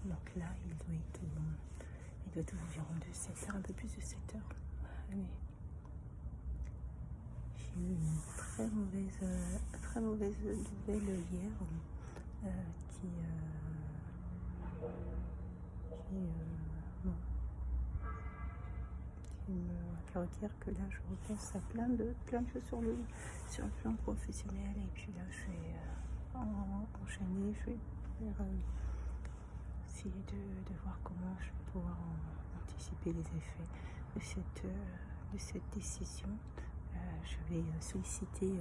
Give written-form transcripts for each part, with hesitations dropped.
Donc là, il doit être environ de 7 heures, un peu plus de 7 heures. Allez. J'ai eu une très mauvaise nouvelle hier qui bon, qui me requiert que là je repense à plein de choses sur le plan professionnel, et puis là je vais enchaîner, je vais essayer de voir comment je vais pouvoir anticiper les effets de cette décision. Je vais solliciter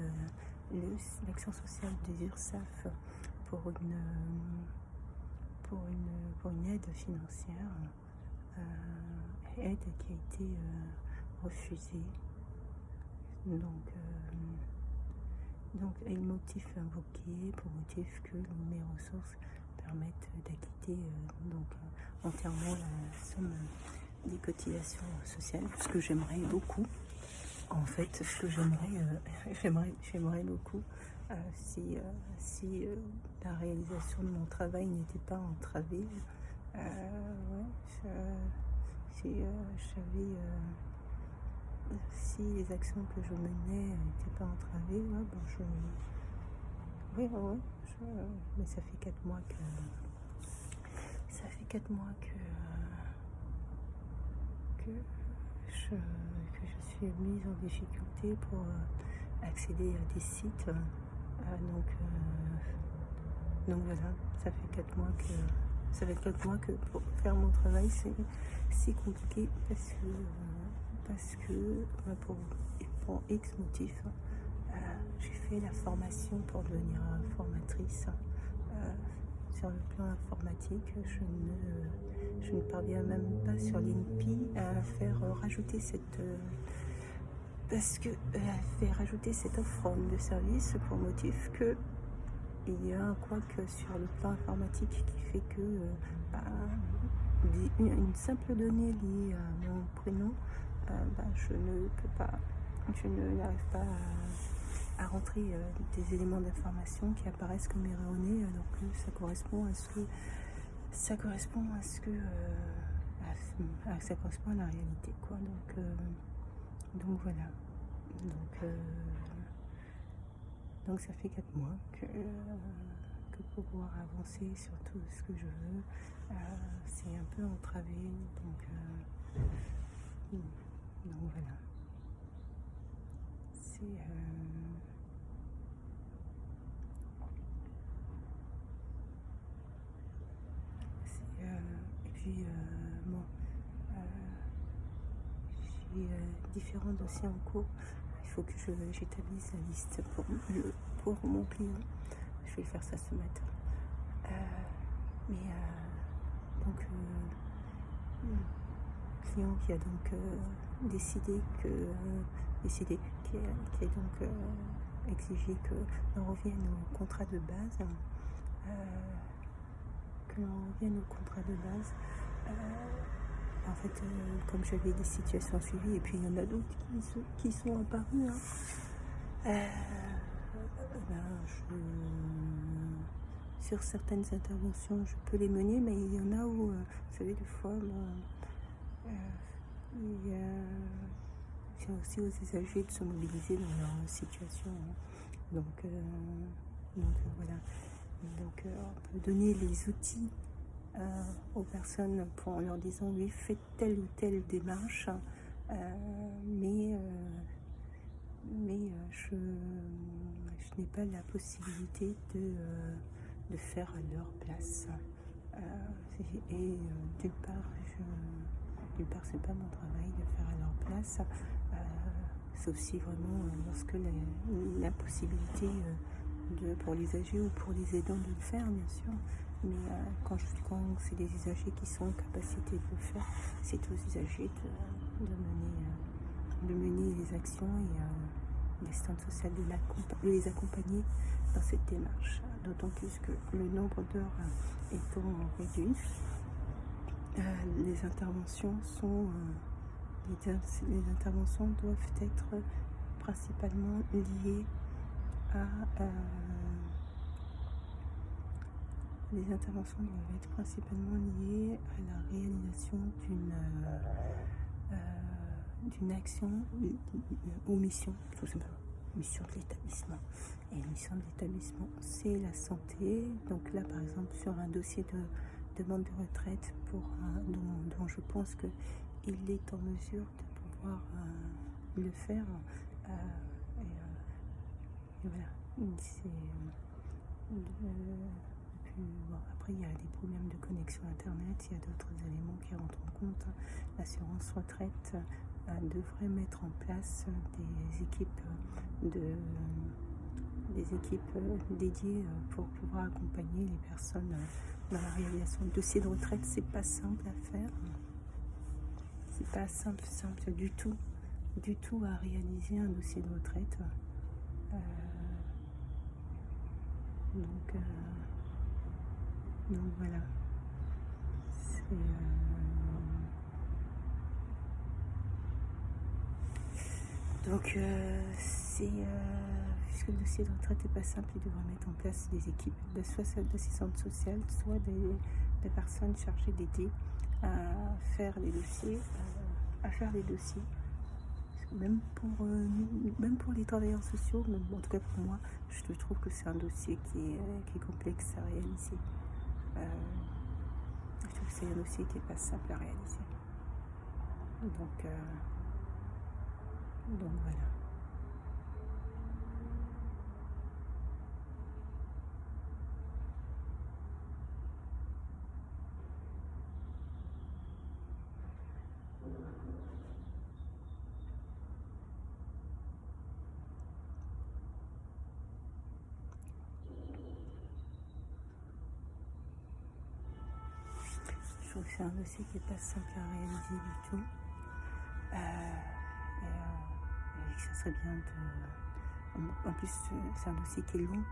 l'action sociale des URSSAF pour une aide financière, aide qui a été refusée. Donc, et le motif invoqué pour motif que mes ressources permettent d'acquitter entièrement la somme des cotisations sociales, ce que j'aimerais beaucoup. En fait, ce que j'aimerais beaucoup si la réalisation de mon travail n'était pas entravée. Si les actions que je menais n'étaient pas entravées, mais ça fait 4 mois que je suis mise en difficulté pour accéder à des sites. Donc voilà, ça fait 4 mois que pour faire mon travail c'est si compliqué parce que pour X motifs, j'ai fait la formation pour devenir formatrice. Sur le plan informatique, je ne parviens même pas sur l'INPI à faire rajouter cette offre de service pour motif que il y a un couac sur le plan informatique qui fait que une simple donnée liée à mon prénom, je n'arrive pas à rentrer des éléments d'information qui apparaissent comme erronés, alors que ça correspond à la réalité, quoi. Donc voilà. Donc ça fait 4 mois que pour pouvoir avancer sur tout ce que je veux, c'est un peu entravé. Donc voilà. Et puis j'ai différents dossiers en cours. Il faut que j'établisse la liste pour mon client. Je vais faire ça ce matin. Le client qui a donc décidé qui a donc exigé que l'on revienne au contrat de base. En fait, comme j'avais des situations suivies, et puis il y en a d'autres qui sont apparues. Sur certaines interventions, je peux les mener, mais il y en a où, vous savez, des fois, c'est aussi aux usagers de se mobiliser dans leur situation. Donc voilà. Donc on peut donner les outils aux personnes en leur disant oui, faites telle ou telle démarche, mais je n'ai pas la possibilité de faire à leur place. Et d'une part, c'est pas mon travail de faire à leur place, sauf si vraiment lorsque la possibilité pour l'usager ou pour les aidants de le faire, bien sûr. Mais quand c'est des usagers qui sont en capacité de le faire, c'est aux usagers de mener les actions et l'assistante sociale de les accompagner dans cette démarche. D'autant plus que le nombre d'heures étant réduit, les interventions doivent être principalement liées Les interventions doivent être principalement liées à la réalisation d'une action ou mission, tout simplement. Mission de l'établissement. Et mission de l'établissement, c'est la santé. Donc là, par exemple, sur un dossier de demande de retraite dont je pense qu'il est en mesure de pouvoir le faire. Et voilà. Après, il y a des problèmes de connexion Internet, il y a d'autres éléments qui rentrent en compte. L'assurance retraite devrait mettre en place des équipes dédiées pour pouvoir accompagner les personnes dans la réalisation de dossiers de retraite. C'est pas simple à faire. C'est pas simple du tout à réaliser un dossier de retraite. Donc voilà. Puisque le dossier de retraite n'est pas simple, il devrait mettre en place des équipes, soit d'assistantes sociales, soit des personnes chargées d'aider à faire les dossiers, Même pour les travailleurs sociaux, en tout cas pour moi, je trouve que c'est un dossier qui est complexe à réaliser. Je trouve que c'est un dossier qui n'est pas simple à réaliser. Donc voilà. Je trouve que c'est un dossier qui n'est pas simple à réaliser du tout. Et ça serait bien de... En plus, c'est un dossier qui est long.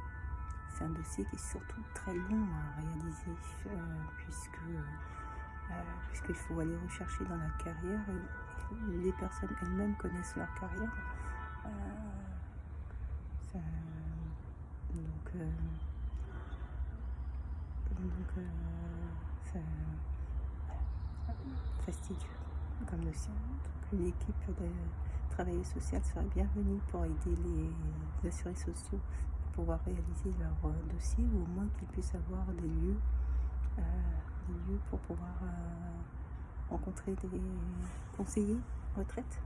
C'est un dossier qui est surtout très long à réaliser, puisqu'il faut aller rechercher dans la carrière. Les personnes elles-mêmes connaissent leur carrière. Ça fastidieux comme dossier. Donc une équipe de travail social serait bienvenue pour aider les assurés sociaux à pouvoir réaliser leur dossier, ou au moins qu'ils puissent avoir des lieux pour pouvoir rencontrer des conseillers retraite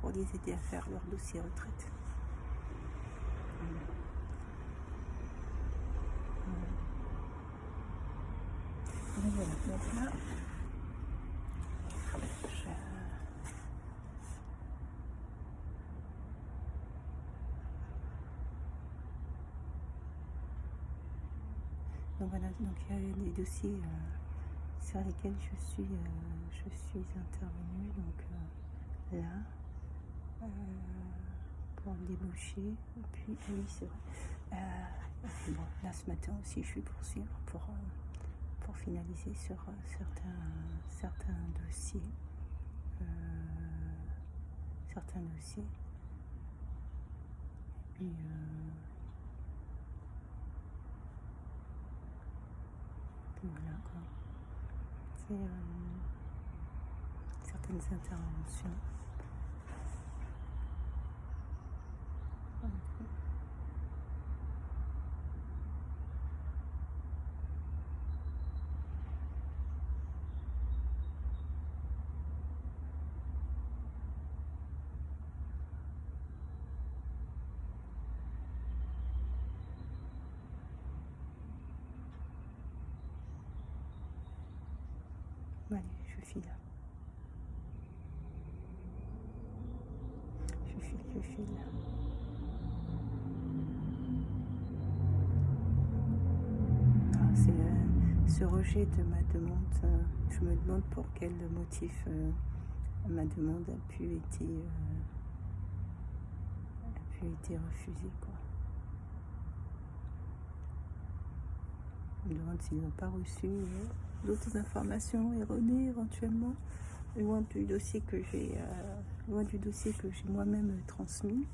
pour les aider à faire leur dossier retraite. Voilà, donc là, donc il y a des dossiers sur lesquels je suis intervenue, donc là, pour le déboucher, et puis oui c'est vrai, bon, là ce matin aussi je suis poursuivre pour finaliser sur certains dossiers. Et puis voilà quoi. C'est certaines interventions. Allez, je file. C'est ce rejet de ma demande. Je me demande pour quel motif ma demande a pu été refusée, quoi. Je me demande s'ils n'ont pas reçu d'autres informations erronées éventuellement, loin du dossier que j'ai moi-même transmis.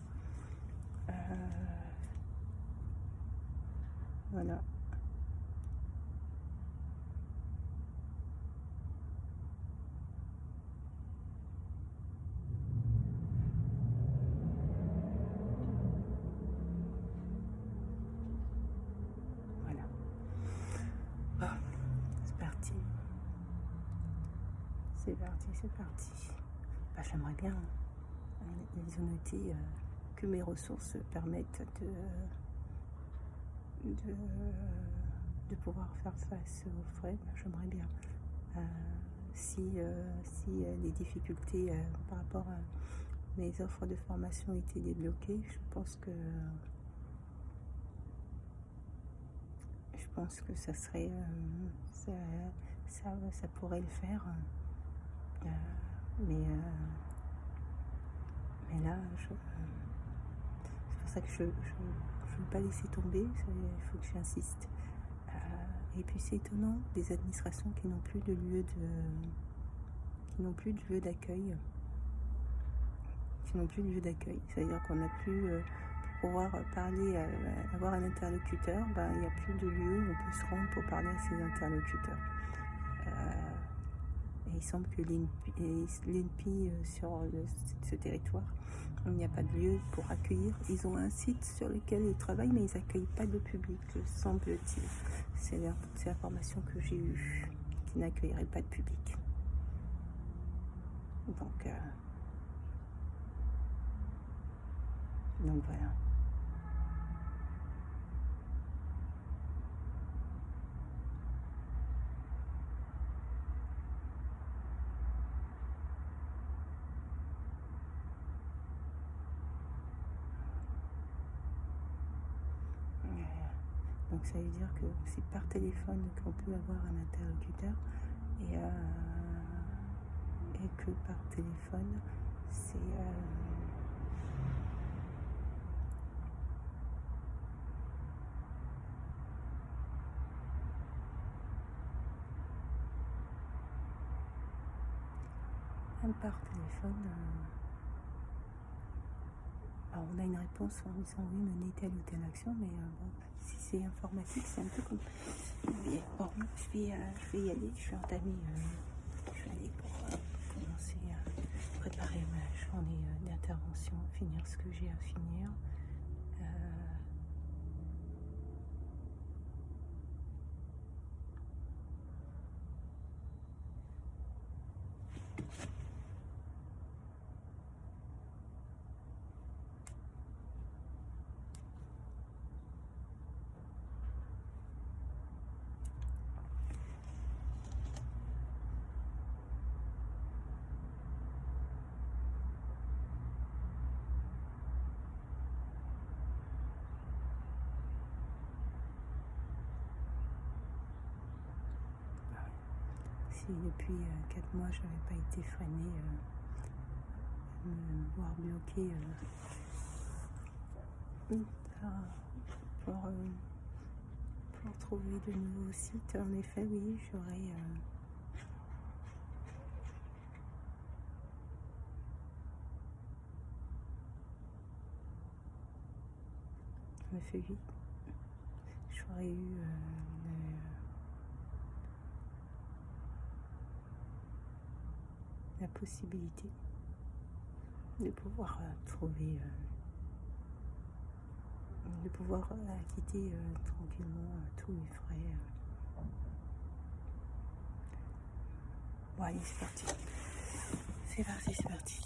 Voilà. c'est parti, c'est parti. Bah, j'aimerais bien. Ils ont noté que mes ressources permettent de, de pouvoir faire face aux frais. Bah, j'aimerais bien. Si les difficultés par rapport à mes offres de formation étaient débloquées, je pense que ça serait ça pourrait le faire. Mais là, c'est pour ça que je ne veux pas laisser tomber. Il faut que j'insiste. Et puis c'est étonnant, des administrations qui n'ont plus de lieu d'accueil. C'est-à-dire qu'on n'a plus, pour pouvoir parler, avoir un interlocuteur, il n'y a plus de lieu où on peut se rendre pour parler à ses interlocuteurs. Et il semble que l'INPI sur ce territoire, il n'y a pas de lieu pour accueillir. Ils ont un site sur lequel ils travaillent, mais ils n'accueillent pas de public, semble-t-il. C'est l'information que j'ai eue, qui n'accueillerait pas de public. Donc voilà. Donc ça veut dire que c'est par téléphone qu'on peut avoir un interlocuteur et que par téléphone c'est par téléphone. Alors on a une réponse en disant oui, mener telle ou telle action, mais bon, si c'est informatique, c'est un peu comme. Bon, je vais y aller, je vais aller pour commencer à préparer ma journée d'intervention, finir ce que j'ai à finir. Si depuis 4 mois je n'avais pas été freinée, me voir bloquée pour trouver de nouveaux sites, en effet, oui, j'aurais. En effet, oui. J'aurais eu la possibilité de pouvoir trouver, de pouvoir acquitter tranquillement tous les frais. Bon, allez, c'est parti. C'est parti.